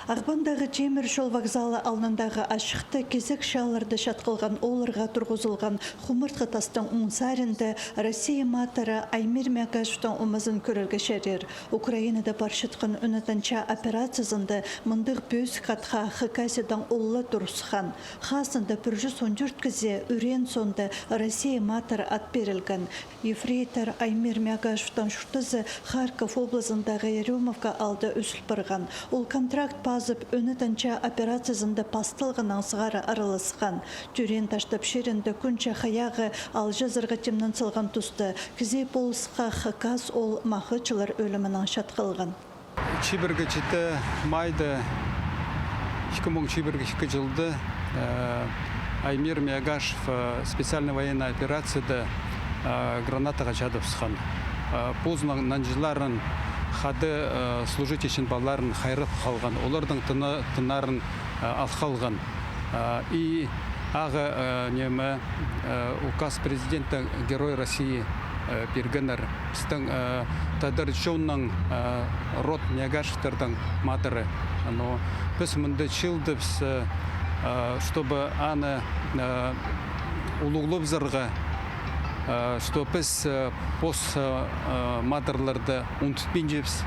Ағбандағы темір жол вокзалы алнындағы ашықты кезек шалырды шатқылған оларға тұрғызылған хумыртқы тастың ұңсарында Россия матары Аймир Мягашевтың умазын көрерге шәрер. Украинада баршытқын үнітінча операциясында мұндық бөз қатқа хықасыдан олы тұрысқан. Хасында 114 кізе үрен сонда Россия матары ат берілген. Ефрейтор Аймир Мягашевтың шұртызы Харьков облысындағы Еремовка алды үсіл бірған. Ол контракт базып өнітінчі операциясында пастылғынан сығары арылысқан. Түрен таштап шерінді күнче хаяғы ал жазырға темнен сылған тұсты. Кізе болысқа хықас ол мақычылар өлімінің шатқылған. Чибіргі жеті майды 2002 жылды Аймир Мягашев специальный военная операцияда гранатаға жадыпсыған. Поздно нанжыларын хады служить үшін баларын хайрып қалған, олардың тынарын алқалған. И ағы немі указ президента Герой России бергенер біздің традиционның род Мягашевтердің матыры. Біз мұнды чилдіпс, чтобы аны улуғлып зырға, что біз пос матырларды ұнтытпен жепс.